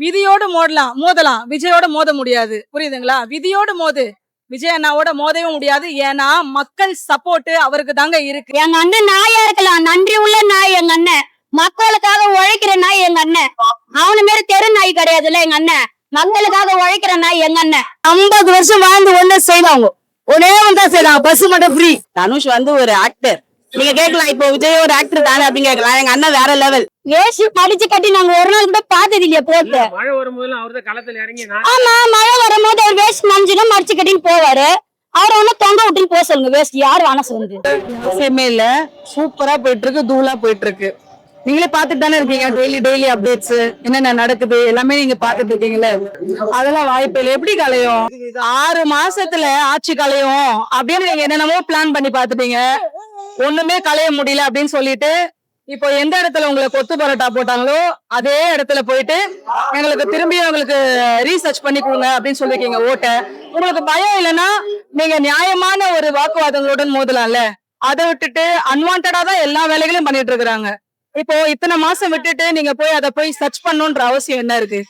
விதியோடு மோதலாம் விஜயோட மோத முடியாது. புரியுதுங்களா? விதியோடு மோது விஜய் அண்ணாவோட மோதவே முடியாது. ஏன்னா மக்கள் சப்போர்ட் அவருக்கு தாங்க இருக்கு. எங்க அண்ணன் நாயா இருக்கலாம், நன்றி உள்ள நாய் எங்க அண்ணன். மக்களுக்காக உழைக்கிற நாய் எங்க அண்ணன். அவனு மாரி தெரு நாய் கிடையாதுல்ல எங்க அண்ணன். மக்களுக்காக உழைக்கிற நாய் எங்க அண்ணன். 50 வருஷம் வாழ்ந்து ஒண்ணு செய்வாங்க, ஒரே ஒன்றா செய்யலாம், பஸ் மட்டும் ஃப்ரீ. தனுஷ் வந்து ஒரு ஆக்டர். நீங்க கேட்கலாம், இப்போ விஜய் ஒரு ஆக்டர் தானே அப்படின்னு கேட்கலாம். எங்க அண்ணன் வேற லெவல். வேஷ்டி படிச்சு கட்டி நாங்க ஒரு நாள் கூட பார்த்தது இல்லையா போட்டு. மழை வரும்போது அவர்தான் களத்துல இறங்கி ஆமா, மழை வரும்போது அவர் வேஷ்டி நஞ்சுனா மடிச்சு கட்டின்னு போவாரு. அவரை ஒண்ணு தொங்க விட்டுன்னு போக சொல்லுங்க. வேஷ்டி யாரு வேணா சொல்லுங்க. அவசியமே இல்ல, சூப்பரா போயிட்டு இருக்கு, தூளா போயிட்டு இருக்கு. நீங்களே பாத்துட்டு தானே இருக்கீங்க. டெய்லி அப்டேட்ஸ் என்னென்ன நடக்குது எல்லாமே நீங்க பாத்துட்டு இருக்கீங்களே. அதெல்லாம் வாய்ப்பு இல்லை. எப்படி கலையும்? 6 மாசத்துல ஆட்சி கலையும் அப்படின்னு நீங்க என்னென்னமோ பிளான் பண்ணி பாத்துட்டீங்க. ஒண்ணுமே கலைய முடியல அப்படின்னு சொல்லிட்டு இப்போ எந்த இடத்துல உங்களை கொத்து பரோட்டா போட்டாங்களோ அதே இடத்துல போயிட்டு எங்களுக்கு திரும்பி உங்களுக்கு ரீசர்ச் பண்ணி கொடுங்க அப்படின்னு சொல்லிருக்கீங்க ஓட்ட. உங்களுக்கு பயம் இல்லைன்னா நீங்க நியாயமான ஒரு வாக்குவாதங்களுடன் மோதலாம்ல. அதை விட்டுட்டு அன்வான்டா தான் எல்லா வேலைகளையும் பண்ணிட்டு இருக்கிறாங்க. இப்போ இத்தனை மாசம் விட்டுட்டு நீங்க போய் அதை போய் சர்ச் பண்ணணும்ன்ற அவசியம் என்ன இருக்கு?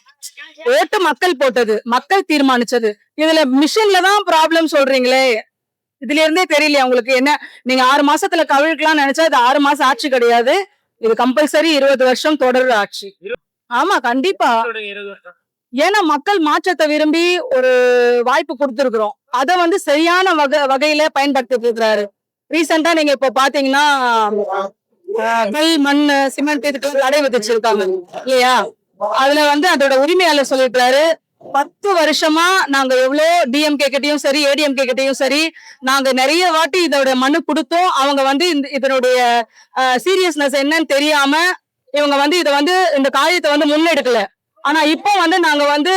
ஓட்டு மக்கள் போட்டது, மக்கள் தீர்மானிச்சது. இதுல மிஷின்ல தான் ப்ராப்ளம் சொல்றீங்களே. இதுல இருந்தே தெரியலையா உங்களுக்கு? என்ன நீங்க 6 மாசத்துல கவிழ்க்கலாம்னு நினைச்சா இது 6 மாசம் ஆட்சி கிடையாது. இது கம்பல்சரி 20 வருஷம் தொடர் ஆட்சி. ஆமா, கண்டிப்பா. ஏன்னா மக்கள் மாற்றத்தை விரும்பி ஒரு வாய்ப்பு கொடுத்திருக்கிறோம். அதை வந்து சரியான வகையில பயன்படுத்திட்டு இருக்கிறாரு. ரீசெண்டா நீங்க இப்ப பாத்தீங்கன்னா கல், மண், சிமெண்ட் இதுக்கு தடை விதிச்சிருக்காங்க இல்லையா? அதுல வந்து அதோட உரிமையாளர் சொல்லிட்டாரு, 10 வருஷமா நாங்க எவ்வளவு டிஎம்கே கிட்டையும் சரி ஏடிஎம்கே கிட்டையும் சரி நாங்க நிறைய வாட்டி இதோட மனு கொடுத்தோம். அவங்க வந்து இதனுடைய சீரியஸ்னஸ் என்னன்னு தெரியாம இவங்க வந்து இதை வந்து இந்த காரியத்தை வந்து முன்னெடுக்கல. ஆனா இப்போ வந்து நாங்க வந்து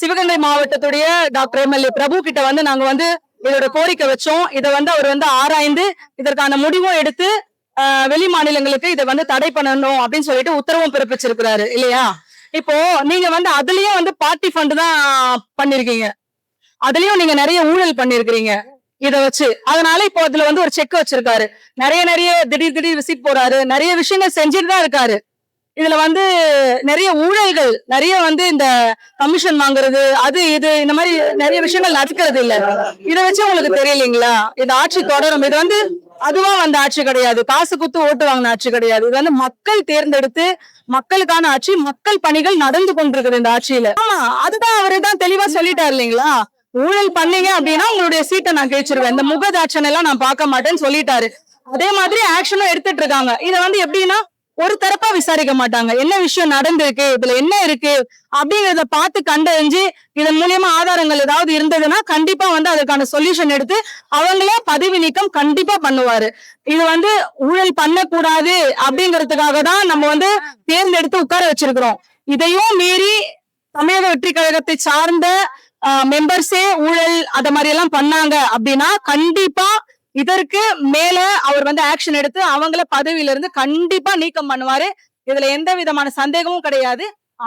சிவகங்கை மாவட்டத்துடைய டாக்டர் எம்எல்ஏ பிரபு கிட்ட வந்து நாங்க வந்து இதோட கோரிக்கை வச்சோம். இதை வந்து அவர் வந்து ஆராய்ந்து இதற்கான முடிவும் எடுத்து வெளி மாநிலங்களுக்கு இதை வந்து தடை பண்ணணும் அப்படின்னு சொல்லிட்டு உத்தரவும் பிறப்பிச்சிருக்கிறாரு இல்லையா? இப்போ நீங்க வந்து அதுலயும் வந்து பார்ட்டி ஃபண்ட் தான் பண்ணிருக்கீங்க. அதுலயும் நீங்க நிறைய ஊழல் பண்ணிருக்கிறீங்க இத வச்சு. அதனால இப்போ அதுல வந்து ஒரு செக் வச்சிருக்காரு. நிறைய திடீர் விசிட் போறாரு, நிறைய விஷயங்கள் செஞ்சுட்டு தான் இருக்காரு. இதுல வந்து நிறைய ஊழல்கள், நிறைய வந்து இந்த கமிஷன் வாங்குறது, அது இது இந்த மாதிரி நிறைய விஷயங்கள் நடக்கிறது இல்ல. இதை வச்சு உங்களுக்கு தெரியலீங்களா? இந்த ஆட்சி தொடரும். இது வந்து அதுவா வந்த ஆட்சி கிடையாது, காசு குத்து ஓட்டு வாங்கின ஆட்சி கிடையாது. இது வந்து மக்கள் தேர்ந்தெடுத்து மக்களுக்கான ஆட்சி, மக்கள் பணிகள் நடந்து கொண்டிருக்குது இந்த ஆட்சியில. ஆமா, அதுதான் அவரு தான் தெளிவா சொல்லிட்டாரு இல்லைங்களா? ஊழல் பண்ணீங்க அப்படின்னா உங்களுடைய சீட்டை நான் கிழிச்சிருவேன், இந்த முகதாட்சணை எல்லாம் நான் பார்க்க மாட்டேன்னு சொல்லிட்டாரு. அதே மாதிரி ஆக்ஷனும் எடுத்துட்டு இருக்காங்க. இதை வந்து எப்படின்னா ஒரு தரப்பா விசாரிக்க மாட்டாங்க. என்ன விஷயம் நடந்திருக்கு, இதுல என்ன இருக்கு அப்படிங்கறத பார்த்து கண்டறிஞ்சு இதன் மூலியமா ஆதாரங்கள் ஏதாவது இருந்ததுன்னா கண்டிப்பா வந்து அதுக்கான சொல்யூஷன் எடுத்து அவங்களே பதவி நீக்கம் கண்டிப்பா பண்ணுவாரு. இது வந்து ஊழல் பண்ணக்கூடாது அப்படிங்கறதுக்காக தான் நம்ம வந்து தேர்ந்தெடுத்து உட்கார வச்சிருக்கிறோம். இதையும் மீறி தமிழக வெற்றி கழகத்தை சார்ந்த மெம்பர்ஸே ஊழல் அத மாதிரி எல்லாம் பண்ணாங்க அப்படின்னா கண்டிப்பா இதற்கு மேல அவர் வந்து ஆக்ஷன் எடுத்து அவங்கள பதவியில இருந்து கண்டிப்பா நீக்கம் பண்ணுவாரு. இதுல எந்த விதமான சந்தேகமும் கிடையாது.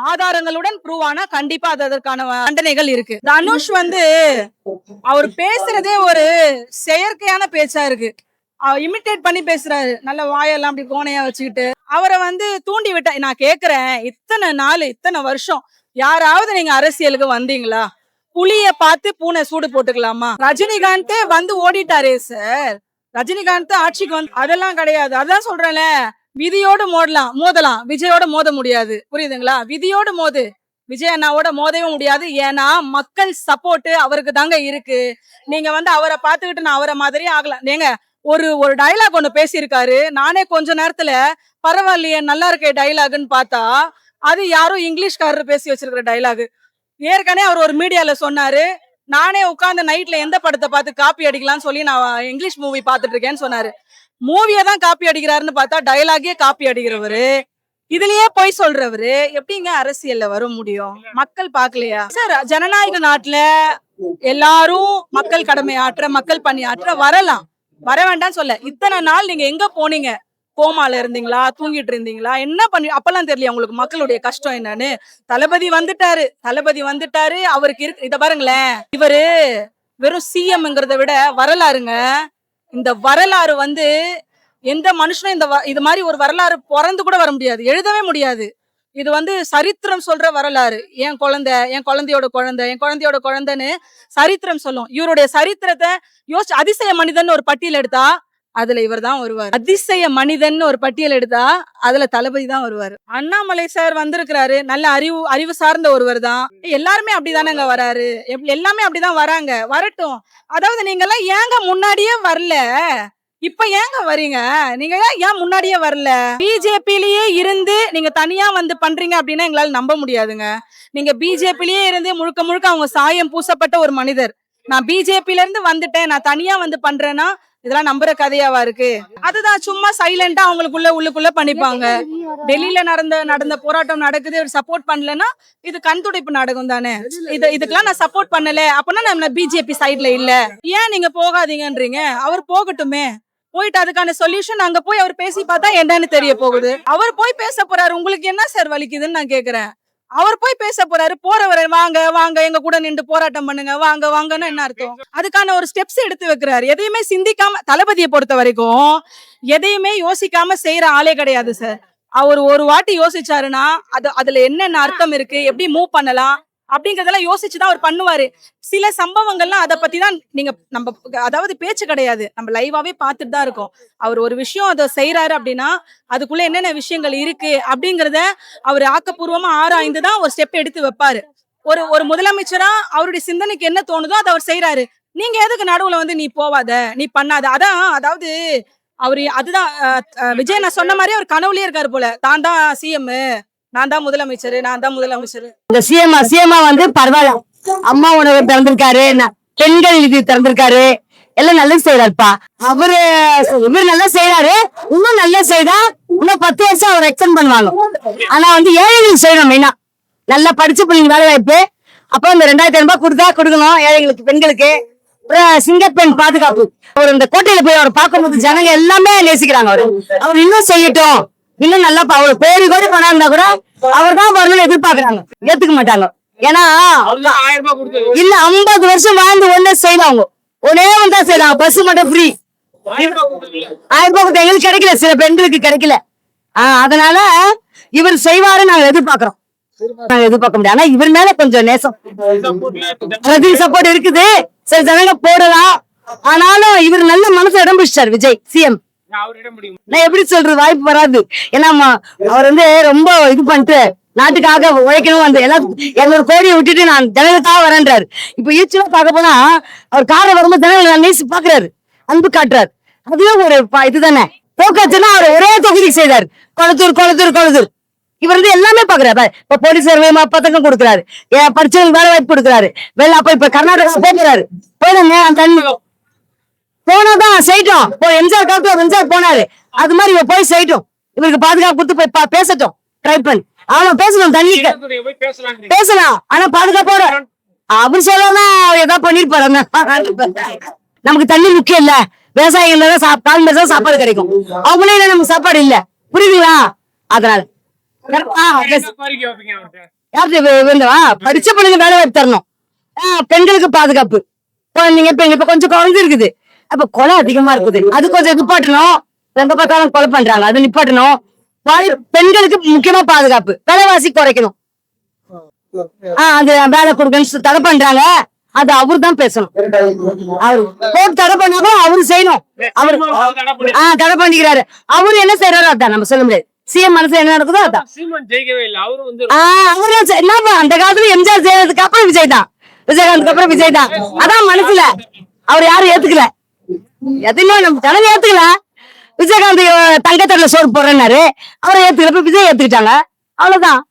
ஆதாரங்களுடன் ப்ரூவ் ஆனா கண்டிப்பா அதற்கான தண்டனைகள் இருக்கு. தனுஷ் வந்து அவர் பேசுறதே ஒரு செயற்கையான பேச்சா இருக்கு. இமிட்டேட் பண்ணி பேசுறாரு. நல்ல வாயெல்லாம் அப்படி கோணையா வச்சுக்கிட்டு அவரை வந்து தூண்டி விட்ட. நான் கேக்குறேன், இத்தனை நாள் இத்தனை வருஷம் யாராவது நீங்க அரசியலுக்கு வந்தீங்களா? புலிய பார்த்து பூனை சூடு போட்டுக்கலாமா? ரஜினிகாந்த் வந்து ஓடிட்டாரே சார். ரஜினிகாந்த் ஆட்சிக்கு வந்து அதெல்லாம் கிடையாது. அதான் சொல்றேன்ல, விதியோடு மோதலாம் விஜயோட மோத முடியாது. புரியுதுங்களா? விதியோடு மோது விஜய் அண்ணாவோட மோதவே முடியாது. ஏன்னா மக்கள் சப்போர்ட் அவருக்கு தாங்க இருக்கு. நீங்க வந்து அவரை பார்த்துக்கிட்டு நான் அவரை மாதிரியே ஆகலாம். நீங்க ஒரு டைலாக் ஒண்ணு பேசியிருக்காரு. நானே கொஞ்ச நேரத்துல பரவாயில்லையே நல்லா இருக்கே டைலாக்னு பார்த்தா அது யாரும் இங்கிலீஷ்காரர் பேசி வச்சிருக்கிற டைலாக். ஏற்கனவே அவர் ஒரு மீடியால சொன்னாரு, நானே உட்கார்ந்து நைட்ல எந்த படத்தை பார்த்து காப்பி அடிக்கலாம்னு சொல்லி நான் இங்கிலீஷ் மூவி பார்த்துட்டு இருக்கேன்னு சொன்னாரு. மூவியை தான் காப்பி அடிக்கிறாருன்னு பார்த்தா டைலாகே காப்பி அடிக்கிறவரு, இதுலயே போய் சொல்றவரு எப்படிங்க அரசியல்ல வர முடியும்? மக்கள் பாக்கலையா சார்? ஜனநாயக நாட்டுல எல்லாரும் மக்கள் கடமை ஆற்ற, மக்கள் பணி ஆற்ற வரலாம், வர வேண்டாம்னு சொல்ல. இத்தனை நாள் நீங்க எங்க போனீங்க? கோமால இருந்தீங்களா? தூங்கிட்டு இருந்தீங்களா? என்ன பண்ணி அப்பெல்லாம் தெரியல உங்களுக்கு மக்களுடைய கஷ்டம் என்னன்னு? தளபதி வந்துட்டாரு. அவருக்கு இருக்கு. இத பாருங்களேன், இவரு வெறும் சிஎம்ங்கிறத விட வரலாறுங்க. இந்த வரலாறு வந்து எந்த மனுஷனும் இது மாதிரி ஒரு வரலாறு பிறந்து கூட வர முடியாது, எழுதவே முடியாது. இது வந்து சரித்திரம் சொல்ற வரலாறு. என் குழந்தை, என் குழந்தையோட குழந்தை, என் குழந்தையோட குழந்தைன்னு சரித்திரம் சொல்லும். இவருடைய சரித்திரத்தை யோசிச்சு அதிசய மனிதன் ஒரு பட்டியல் எடுத்தா அதுல இவர் தான் வருவார். அதிசய மனிதன் ஒரு பட்டியல் எடுத்தா அதுல தளபதி தான் வருவாரு. அண்ணாமலை சார் வந்திருக்கிறாரு. நல்ல அறிவு சார்ந்த ஒருவர் தான். எல்லாருமே அப்படிதானங்க வராரு. எல்லாமே அப்படிதான் வராங்க. வரட்டும். அதாவது நீங்க எல்லாம் ஏங்க முன்னாடியே வரல? இப்ப ஏங்க வரீங்க? நீங்க ஏன் முன்னாடியே வரல? பிஜேபியிலேயே இருந்து நீங்க தனியா வந்து பண்றீங்க அப்படின்னா எங்களால நம்ப முடியாதுங்க. நீங்க பிஜேபியிலேயே இருந்து முழுக்க முழுக்க அவங்க சாயம் பூசப்பட்ட ஒரு மனிதர். நான் பிஜேபில இருந்து வந்துட்டேன், நான் தனியா வந்து பண்றேன்னா இதெல்லாம் நம்புற கதையாவா இருக்கு? அதுதான் சும்மா சைலண்டா உள்ளுக்குள்ள பண்ணிப்பாங்க. டெல்லியில நடந்த போராட்டம் நடக்குது, சப்போர்ட் பண்ணலன்னா இது கண்துடைப்பு நாடகம் தானே. இதுக்கெல்லாம் நான் சப்போர்ட் பண்ணல அப்படின்னா நம்ம பிஜேபி சைட்ல இல்ல. ஏன் நீங்க போகாதீங்கன்றீங்க? அவர் போகட்டுமே. போயிட்டு அதுக்கான சொல்யூஷன் அங்க போய் அவர் பேசி பார்த்தா என்னன்னு தெரிய போகுது. அவர் போய் பேச போறாரு. உங்களுக்கு என்ன சார் வலிக்குதுன்னு நான் கேக்குறேன். அவர் போய் பேச போறாரு. போறவரை வாங்க வாங்க எங்க கூட நின்று போராட்டம் பண்ணுங்க வாங்க வாங்கன்னு என்ன அர்த்தம்? அதுக்கான ஒரு ஸ்டெப்ஸ் எடுத்து வைக்கிறாரு. எதையுமே சிந்திக்காம, தளபதியை பொறுத்த வரைக்கும் எதையுமே யோசிக்காம செய்யற ஆளே கிடையாது சார். அவர் ஒரு வாட்டி யோசிச்சாருன்னா அதுல என்னென்ன அர்த்தம் இருக்கு, எப்படி மூவ் பண்ணலாம் அப்படிங்கறதெல்லாம் யோசிச்சுதான் அவர் பண்ணுவாரு. சில சம்பவங்கள்லாம் அதை பத்தி தான் நம்ம அதாவது பேச்சு கிடையாது, நம்ம லைவாவே பார்த்துட்டு தான் இருக்கோம். அவர் ஒரு விஷயம் அதை செய்யறாரு அப்படின்னா அதுக்குள்ள என்னென்ன விஷயங்கள் இருக்கு அப்படிங்கறத அவர் ஆக்கப்பூர்வமா ஆராய்ந்துதான் ஒரு ஸ்டெப் எடுத்து வைப்பாரு. ஒரு முதலமைச்சரா அவருடைய சிந்தனைக்கு என்ன தோணுதோ அதை அவர் செய்யறாரு. நீங்க எதுக்கு நடுவுல வந்து நீ போவாத, நீ பண்ணாத? அதாவது அவரு அதுதான் விஜய் நான் சொன்ன மாதிரி அவர் கனவுலயே இருக்காரு போல. தான் தான் சிஎம், நான் தான் முதலமைச்சர், நான் தான் முதலமைச்சர். இந்த சிஎம்மா வந்து பரவாயில்ல, அம்மா உணவு திறந்திருக்காரு, பெண்கள் இது திறந்திருக்காரு, எல்லாம் நல்லது செய்யறாருப்பா. இவரு நல்லா செய்யறாரு. இன்னும் நல்லா செய்தா இன்னும் 10 வருஷம் அவர் எக்ஸ்டெண்ட் பண்ணுவாங்க. ஆனா வந்து ஏழைகளுக்கு செய்யணும். மெயினா நல்லா படிச்ச பிள்ளைங்க வேலை வாய்ப்பு. அப்ப இந்த 2500 ரூபாய் கொடுக்கணும் ஏழைகளுக்கு, பெண்களுக்கு. சிங்கப்பெண் பாதுகாப்பு. அவர் இந்த கோட்டையில போய் அவர் பார்க்கும்போது ஜனங்க எல்லாமே நேசிக்கிறாங்க. அவர் இன்னும் செய்யட்டும், இன்னும் நல்லா அவர் பேரு கூட பண்ணா கூட அவர் தான் வரணும்னு எதிர்பார்க்கறாங்க. ஏத்துக்க மாட்டாங்க. ஏன்னா இல்ல 50 வருஷம் வாழ்ந்து ஒண்ணே செய்வாங்க. ஒன்னே ஒன்றா செய்யலாம். பஸ் மட்டும் ஃப்ரீ. 1000 ரூபாய் எங்களுக்கு கிடைக்கல, சில பெண்களுக்கு கிடைக்கல. அதனால இவர் செய்வாரு நாங்க எதிர்பார்க்கிறோம். எதிர்பார்க்க முடியாது. ஆனா இவர் மேல கொஞ்சம் நேசம், சப்போர்ட் இருக்குது. சரி ஜனங்க போடலாம். ஆனாலும் இவர் நல்ல மனசு இடம் பிடிச்சார் விஜய் சிஎம். நான் எப்படி சொல்றது, வாய்ப்பு வராது. ஏன்னா அவர் வந்து ரொம்ப இது பண்ணிட்டு நாட்டுக்காக உழைக்கணும். அந்த எல்லாம் 200 கோடியை விட்டுட்டு நான் ஜனங்களுக்காக வரேன்றாரு. இப்ப ஈச்சுவலா பார்க்க போனா அவர் காரை வரும்போது ஜனங்களை நேசி பாக்குறாரு, அன்பு காட்டுறாரு. அதுவே ஒரு இதுதானே. போக்காச்சுன்னா அவர் ஒரே தொகுதிக்கு செய்தார். கொளத்தூர் இவர் வந்து எல்லாமே பாக்குறாரு. இப்ப போலீஸ் பதக்கம் கொடுக்குறாரு, படிச்சவங்களுக்கு வேலை வாய்ப்பு கொடுக்குறாரு. இப்ப கர்நாடகா போறாரு. போயிடுங்க அந்த போனதான் செய்யட்டும். எம்ஜிஆர் காலத்துல எம்ஜிஆர் போனாரு, அது மாதிரி இவ போய் செய்யட்டும். இவருக்கு பாதுகாப்பு கொடுத்து போய் பேசட்டும். ட்ரை பண்ணி அவன் பேசணும். தண்ணி பேசலாம். ஆனா பாதுகாப்போட அவர் சொல்லலாம். அவர் ஏதாவது பண்ணிருப்பாரு. நமக்கு தண்ணி முக்கியம் இல்ல, விவசாயிகள் தான் சாப்பாடு கிடைக்கும். அவங்களே இல்ல, நமக்கு சாப்பாடு இல்ல. புரியுதுங்களா? அதனால படிச்ச பிள்ளைங்க வேலை வாய்ப்பு தரணும். பெண்களுக்கு பாதுகாப்பு. குழந்தைங்க இப்ப கொஞ்சம் குழந்தை இருக்குது. அப்ப கொலை அதிகமா இருக்குது. அது கொஞ்சம் நிப்பாட்டணும். எங்க பார்த்தாலும் கொலை பண்றாங்க, அது நிப்பாட்டணும். பெண்களுக்கு முக்கியமா பாதுகாப்பு. விலைவாசி குறைக்கணும். அது வேலை கொடுக்கணும் தடை பண்றாங்க. அது அவரு தான் பேசணும். அவரு போட்டு தடை பண்ணாலும் அவரு செய்யணும். அவரு தடை பண்ணிக்கிறாரு. அவரு என்ன செய்யறாரு அதான் நம்ம சொல்ல முடியாது. சிஎம் மனசு என்ன நடக்குதோ அதான். என்னப்பா அந்த காலத்துல எம்ஜிஆர் செய்யறதுக்கு அப்புறம் விஜய் தான், விஜயகாந்த் அப்புறம் விஜய் தான். அதான் மனசுல அவர் யாரும் ஏத்துக்கல. எதுவுமே நம்ம ஜனங்க ஏத்துக்கல. விஜயகாந்த் தங்கத்தட்டுல சோறு போடுறேன்னாரு, அவரை ஏத்துக்கல. விஜய் ஏத்துக்கிட்டாங்க, அவ்வளவுதான்.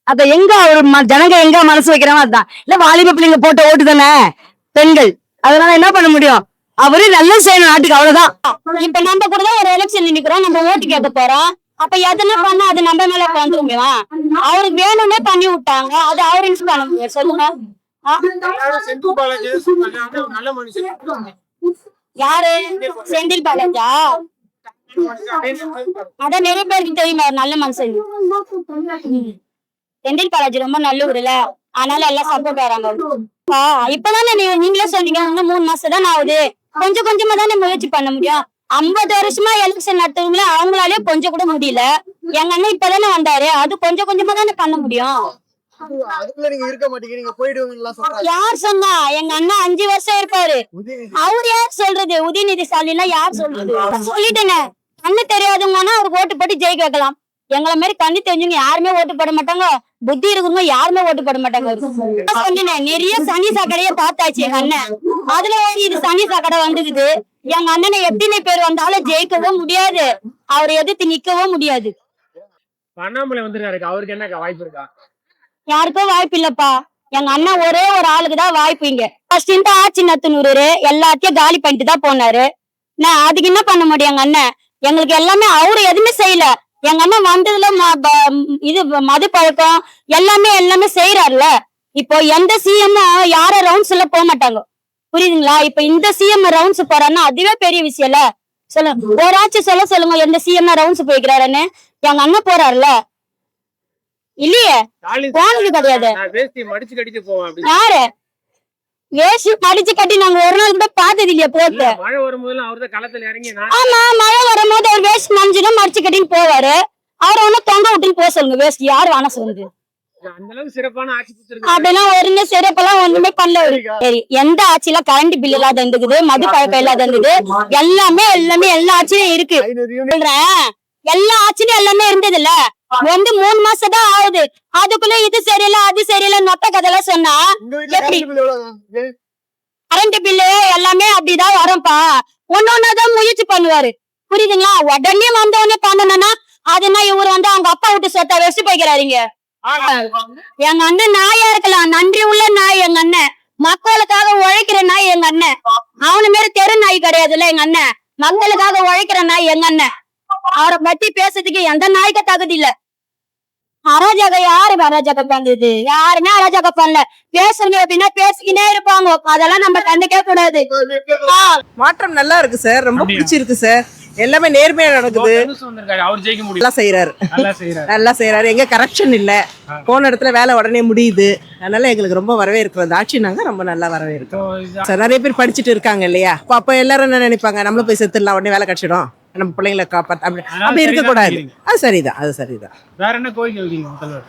அத எங்க அவர் ஜனங்க எங்க மனசு வைக்கிறாங்க அதுதான். இல்ல வாலிப பிள்ளைங்க போட்ட ஓட்டு தானே பெண்கள். அதனால என்ன பண்ண முடியும்? அவரு நல்லா செய்யணும் நாட்டுக்கு, அவ்வளவுதான். இப்ப நம்ம கூட தான் ஒரு எலெக்ஷன் நிக்கிறோம், நம்ம ஓட்டு கேட்க போறோம். அப்ப எதுனா பண்ணா அது நம்ம மேல வந்துருங்களா? அவருக்கு வேணும்னே பண்ணி விட்டாங்க. அது அவரு பண்ண முடியும் சொல்லுங்க. யாரு? செந்தில் பாலாஜா? அதான் நிறைய பேருக்கு தெரியுமா நல்ல மனுஷன். செந்தில் பாலாஜி ரொம்ப நல்லூர்ல, அதனால எல்லாம் சப்போர்ட் வராங்க. இப்பதானே நீங்களே சொன்னீங்க, இன்னும் 3 மாசம் தான் ஆகுது. கொஞ்சம் கொஞ்சமா தானே முயற்சி பண்ண முடியும். 50 வருஷமா எலெக்ஷன் நடத்துவீங்களா அவங்களாலே கொஞ்சம் கூட முடியல. எங்க அண்ணன் இப்பதானே வந்தாரு, அது கொஞ்சம் கொஞ்சமா தானே பண்ண முடியும். அதுக்குள்ள நீங்க இருக்க மாட்டீங்க, நீங்க போயிடுவீங்களா சொல்றாங்க. யார் சொன்னா? எங்க அண்ணன் 5 வருஷம் இருப்பாரு. அவர் யார் சொல்றது? உதயநிதி ஸ்டாலின் யார் சொல்றது? சொல்லிட்டேங்க, கண்ணு தெரியாதவங்கன்னா அவருக்கு ஓட்டு போட்டு ஜெயிக்க வைக்கலாம். எங்களை மாதிரி கண்ணு தெரிஞ்சவங்க யாருமே ஓட்டு போட மாட்டாங்க, புத்தி இருக்கவங்க யாருமே ஓட்டு போட மாட்டாங்க. சொன்னேன், நிறைய சனி சாக்கடையே பார்த்தாச்சு எங்க அண்ணன். அதுல இது சனி சாக்கடை வந்துக்குது. எங்க அண்ணனை எத்தனை பேர் வந்தாலும் ஜெயிக்கவும் முடியாது, அவரை எதிர்த்து நிக்கவும் முடியாது. அண்ணாமலை வந்திருக்காரு, அவருக்கு என்ன வாய்ப்பு இருக்கா? யாருக்கும் வாய்ப்பு இல்லப்பா. எங்க அண்ணன் ஒரே ஒரு ஆளுக்கு தான் வாய்ப்பு. இங்க ஃபர்ஸ்ட் இந்த ஆட்சி நடத்துனூரு எல்லாத்தையும் காலி பண்ணிட்டு தான் போனாரு. நான் அதுக்கு என்ன பண்ண முடியும்? எங்க அண்ணன் எங்களுக்கு எல்லாமே அவரு எதுவுமே செய்யல. எங்க அண்ணன் வந்ததுல இது மது பழக்கம் எல்லாமே செய்யறாருல. இப்போ எந்த சிஎம்மும் யாரும் ரவுண்ட்ஸ் எல்லாம் போக மாட்டாங்க, புரியுதுங்களா? இப்ப இந்த சிஎம் ரவுண்ட்ஸ் போறாருன்னா அதுவே பெரிய விஷயம் இல்ல. சொல்லுங்க, ஒரு ஆட்சி சொல்லுங்க எந்த சிஎம் ரவுண்ட்ஸ் போய்க்கிறாருன்னு. எங்க அண்ணன் போறாருல, இல்லையே போனது கிடையாது. மடிச்சு கட்டிட்டு போவேன். யாரு வேஷ்டி மடிச்சு கட்டி நாங்க ஒரு நாள் கூட பார்த்தது இல்லையா போட்டு? மழை வரும்போது அவர்தான் களத்துல இறங்கி ஆமா, மழை வரும்போது அவர் வேஷ்டி மஞ்சுனா மடிச்சு கட்டின்னு போவாரு. அவரை ஒண்ணு தொங்க விட்டுன்னு போக சொல்லுங்க. வேஷ்டி யாரு வாங்க சொல்லுங்க? அந்த அளவுக்கு சிறப்பான ஆட்சி கொடுத்திருக்காரு. அப்படிலாம் ஒருமே சிறப்பெல்லாம் ஒண்ணுமே பண்ணல. சரி, எந்த ஆட்சியில கரண்ட் பில் இல்லாத இருந்தது, மது பழக்கம் இல்லாத இருந்தது, எல்லாமே எல்லா ஆட்சியும் இருக்கு. சொல்றேன், எல்லா ஆட்சியும் எல்லாமே இருந்தது இல்ல. 3 மாசம் தான் ஆகுது, அதுக்குள்ள இது சரியில்லை அது சரியில்லை நொட்ட கதையெல்லாம் சொன்னா எப்படி? கரண்ட் பில்லு எல்லாமே அப்படிதான் வரும்பா. ஒன்னொன்னாதான் முயற்சி பண்ணுவாரு, புரியுதுங்களா? உடனே வந்தவொடனே பண்ணணும்னா அதுனா இவரு அவங்க அப்பா விட்டு சொத்தா வச்சு போய்க்கிறாருங்க. எங்க அண்ணன் நாயா இருக்கலாம், நன்றி உள்ள நாய் எங்க அண்ணன். மக்களுக்காக உழைக்கிற நாய் எங்க அண்ணன். அவனு மாரி தெரு நாய் கிடையாதுல்ல எங்க அண்ணன். மக்களுக்காக உழைக்கிற நாய் எங்க அண்ணன். அவரை பத்தி பேசுறதுக்கு எந்த நாய்க்கு தகுதி இல்ல. அராஜகம் யாரு அராஜகம் பண்றது? யாருமே அராஜகம் பண்ணல. பேசுறீங்க அப்படின்னா பேசிக்கினே இருப்பாங்க, அதெல்லாம் நம்ம கண்டுக்கவே கூடாது. மாற்றம் நல்லா இருக்கு சார், ரொம்ப பிடிச்சிருக்கு சார். எல்லாமே நேர்மையா நடக்குது. அவர் ஜெயிக்க முடியும், நல்லா செய்யறாரு, நல்லா செய்யறாரு. எங்க கரப்ஷன் இல்ல, போன இடத்துல வேலை உடனே முடியுது. அதனால எங்களுக்கு ரொம்ப வரவேற்கிறோம். அந்த ஆட்சி நாங்க ரொம்ப நல்லா வரவேற்கிறோம் சார். நிறைய பேர் படிச்சுட்டு இருக்காங்க இல்லையா, அப்ப எல்லாரும் என்ன நினைப்பாங்க, நம்மளும் போய் செத்துடலாம், உடனே வேலை கிடைச்சிடும், நம்ம பிள்ளைங்களை காப்பாற்ற, அப்படி இருக்கக்கூடாது. அது சரிதான். வேற என்ன கோரிக்கை வைக்கீங்க முதல்வர்?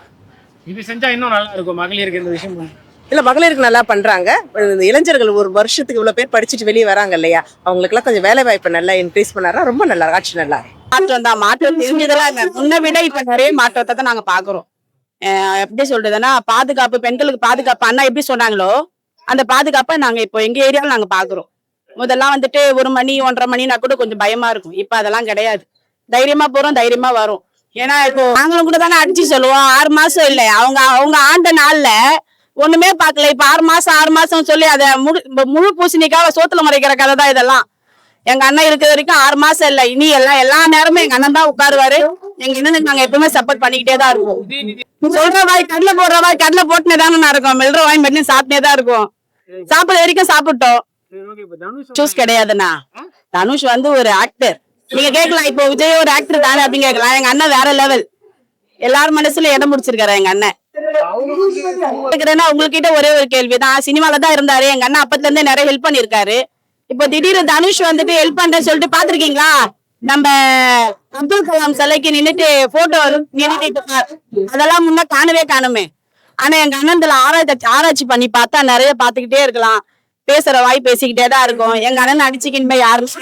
இது செஞ்சா இன்னும் நல்லா இருக்கும் மகளிருக்கு இந்த விஷயம். இல்ல, மகளிருக்கு நல்லா பண்றாங்க. இந்த இளைஞர்கள் ஒரு வருஷத்துக்கு இவ்வளவு பேர் படிச்சுட்டு வெளியே வராங்க இல்லையா, அவங்களுக்கு எல்லாம் கொஞ்சம் வேலை வாய்ப்பு நல்லா இன்க்ரீஸ் பண்ணாரா ரொம்ப நல்லா, ஆட்சி நல்லா. மாற்றம் தான், மாற்றம் தெரிஞ்சதெல்லாம் இல்ல. முன்ன விட இப்ப நிறைய மாற்றத்தை தான் நாங்க பாக்குறோம். எப்படி சொல்றதுன்னா, பாதுகாப்பு, பெண்களுக்கு பாதுகாப்பு அண்ணா எப்படி சொன்னாங்களோ அந்த பாதுகாப்பை நாங்க இப்போ எங்க ஏரியாவில் நாங்க பாக்குறோம். முதல்லாம் வந்துட்டு 1 மணி 1:30 மணினா கூட கொஞ்சம் பயமா இருக்கும். இப்ப அதெல்லாம் கிடையாது, தைரியமா போறோம், தைரியமா வரும். ஏன்னா இப்போ நாங்களும் கூட தானே அடிச்சு சொல்லுவோம். 6 மாசம் இல்லை, அவங்க ஆண்ட நாள்ல ஒண்ணுமே பாக்கல. இப்ப 6 மாசம் சொல்லி அதை முழு பூசணிக்காக சோத்துல முறைக்கிற கதை தான் இதெல்லாம். எங்க அண்ணன் இருக்கிற வரைக்கும் 6 மாசம் இல்ல, இனி எல்லா நேரமும் எங்க அண்ணன் தான் உட்காருவாரு. எங்க அண்ணனுக்கு நாங்க எப்பவுமே சப்போர்ட் பண்ணிக்கிட்டே தான் இருப்போம். சொல்ற வாய் கடலை போடுற வாய் கடலை போட்டுனே தானே இருக்கும், மெல்ற வாய் மட்டும் சாப்பிட்டே தான் இருக்கும். சாப்பிட வரைக்கும் சாப்பிட்டோம். சூஸ் கிடையாதுண்ணா. தனுஷ் ஒரு ஆக்டர். நீங்க கேட்கலாம், இப்போ விஜய் ஒரு ஆக்டர் தானே அப்படின்னு கேட்கலாம். எங்க அண்ணன் வேற லெவல், எல்லாரும் மனசுல இடம் முடிச்சிருக்காரு எங்க அண்ணன். உங்ககிட்ட ஒரே ஒரு கேள்விதான், சினிமால தான் இருந்தாரு எங்க அண்ணன், அப்பத்துல இருந்தே நிறைய ஹெல்ப் பண்ணிருக்காரு. இப்போ திடீர்னு தனுஷ் ஹெல்ப் பண்றேன்னு சொல்லிட்டு பாத்திருக்கீங்களா? நம்ம அப்துல் கலாம் சிலைக்கு நின்னுட்டு போட்டோ நின்னுட்டு அதெல்லாம் முன்ன காணுமே. ஆனா எங்க அண்ணன் ஆராய்ச்சி பண்ணி பார்த்தா நிறைய பாத்துக்கிட்டே இருக்கலாம். பேசுற வாய் பேசிக்கிட்டே தான் இருக்கும். எங்க அண்ணன் அடிச்சுக்கின்னு யாரும்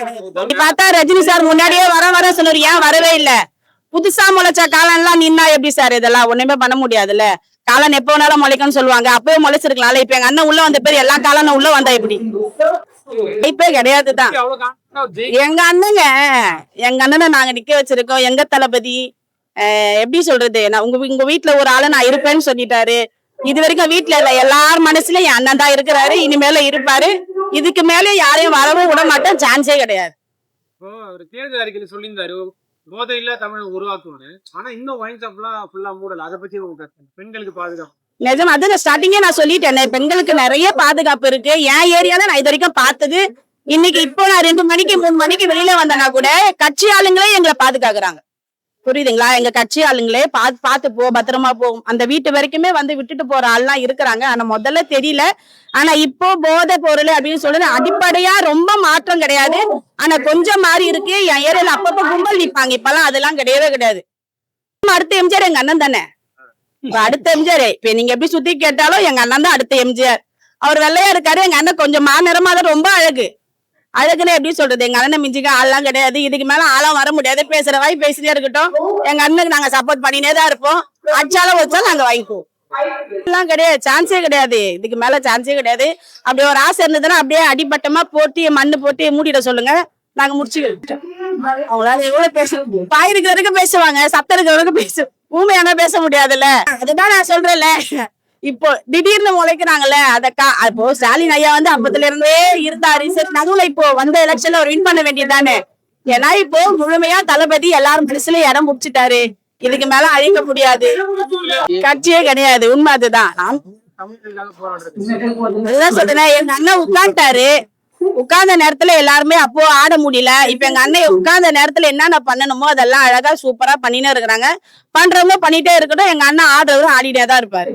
பார்த்தா ரஜினி சார் முன்னாடியே வர சொன்னாரு, ஏன் வரவே இல்ல? புதுசா முளைச்ச காலம் எல்லாம் நின்னா எப்படி சார்? இதெல்லாம் ஒண்ணுமே பண்ண முடியாதுல்ல. காலம் எப்ப வேணாலும் முளைக்கும்னு சொல்லுவாங்க, அப்பவே முளைச்சிருக்கலாம்ல. இப்ப எங்க அண்ணன் உள்ள வந்த பேர் எல்லா காலம் உள்ள வந்தா எப்படி? இப்ப கிடையாதுதான். எங்க அண்ணனை நாங்க நிக்க வச்சிருக்கோம். எங்க தளபதி எப்படி சொல்றது, நான் உங்க வீட்டுல ஒரு ஆளு நான் இருப்பேன்னு சொல்லிட்டாரு. இது வரைக்கும் வீட்டுல இல்ல, எல்லார் மனசுலயும் என் அண்ணன் தான் இருக்கிறாரு, இனிமேல இருப்பாரு. இதுக்கு மேல யாரையும் வரவும் விட மாட்டோம், சான்ஸே கிடையாது. தேர்தல் அறிக்கையில சொல்லியிருந்தாரு போதையில தமிழ் உருவாக்குவாரு. ஆனா இன்னும் ஒயின் ஷாப்லாம் ஃபுல்லா மூடல. அதை பத்தி பெண்களுக்கு பாதுகாப்பு நிஜம், அது ஸ்டார்டிங்கே நான் சொல்லிட்டேன். பெண்களுக்கு நிறைய பாதுகாப்பு இருக்கு. என் ஏரியால நான் இது வரைக்கும் பார்த்தது. இன்னைக்கு இப்போ நான் 2 மணிக்கு 3 மணிக்கு வெளியில வந்தேன்னா கூட கட்சி ஆளுங்களே எங்களை பாதுகாக்கிறாங்க, புரியுதுங்களா? எங்க கட்சி ஆளுங்களே பார்த்து போ, பத்திரமா போ. அந்த வீட்டு வரைக்குமே வந்து விட்டுட்டு போற ஆள்லாம் இருக்கிறாங்க. ஆனா முதல்ல தெரியல. ஆனா இப்போ போதை பொருள் அப்படின்னு சொல்லி அடிப்படையா ரொம்ப மாற்றம் கிடையாது. ஆனா கொஞ்சம் மாறி இருக்கு. என் ஏரியால அப்பப்ப கும்பல் நிப்பாங்க. இப்பெல்லாம் அதெல்லாம் கிடையவே கிடையாது. அடுத்த எம்ஜிஆர் எங்க அண்ணன் தானே. இப்ப அடுத்த எம்ஜிஆர் இப்ப நீங்க எப்படி சுத்தி கேட்டாலும் எங்க அண்ணன் தான் அடுத்த எம்ஜிஆர். அவர் வெள்ளையா இருக்காரு. எங்க அண்ணன் கொஞ்சம் மாநிறமா தான் ரொம்ப அழகு. அழகுன்னு எப்படி சொல்றது? எங்க அண்ணனை மிஞ்சிக்க ஆள்லாம் கிடையாது. இதுக்கு மேல ஆளாம் வர முடியாது. பேசுற வாய் பேசிட்டே இருக்கட்டும். எங்க அண்ணனுக்கு நாங்க சப்போர்ட் பண்ணினே தான் இருப்போம். அச்சாலும் வச்சாலும் நாங்க வாங்கிக்குவோம். எல்லாம் கிடையாது, சான்ஸே கிடையாது. இதுக்கு மேல சான்ஸே கிடையாது. அப்படி ஒரு ஆசை இருந்ததுன்னா அப்படியே அடிபட்டமா போட்டு மண்ணு போட்டு மூடிட சொல்லுங்க. நாங்க முடிச்சுக்கிட்டோம். அவங்களால எவ்வளவு பேசுவாங்க, பாய் இருக்கிற வரைக்கும் பேசுவாங்க, சத்தம் இருக்கிற வரைக்கும் ஊமையானா பேச முடியாதுல்ல. அதுதான் நான் சொல்றேன்ல. இப்போ திடீர்னு முளைக்கிறாங்கல்ல, இப்போ ஸ்டாலின் ஐயா வந்து அப்பத்துல இருந்தே இருந்தாரு. சரி, நடுவுல இப்போ வந்த எலெக்ஷன்ல ஒரு வின் பண்ண வேண்டியதுதானே. ஏன்னா இப்போ முழுமையா தளபதி எல்லாரும் மனசுல இடம் முடிச்சுட்டாரு. இதுக்கு மேல அழிக்க முடியாது. கட்சியே கிடையாது. உண்மை அதுதான். அதுதான் சொல்றேன். எங்க அண்ணன் உட்காந்துட்டாரு. உட்கார்ந்த நேரத்துல எல்லாருமே அப்போ ஆட முடியல. இப்ப எங்க அண்ணன் உட்கார்ந்த நேரத்துல என்னென்ன பண்ணணுமோ அதெல்லாம் அழகா சூப்பரா பண்ணினே இருக்கிறாங்க. பண்றவங்க பண்ணிட்டே இருக்கட்டும். எங்க அண்ணன் ஆடுறவரும் ஆடிட்டே தான் இருப்பாரு.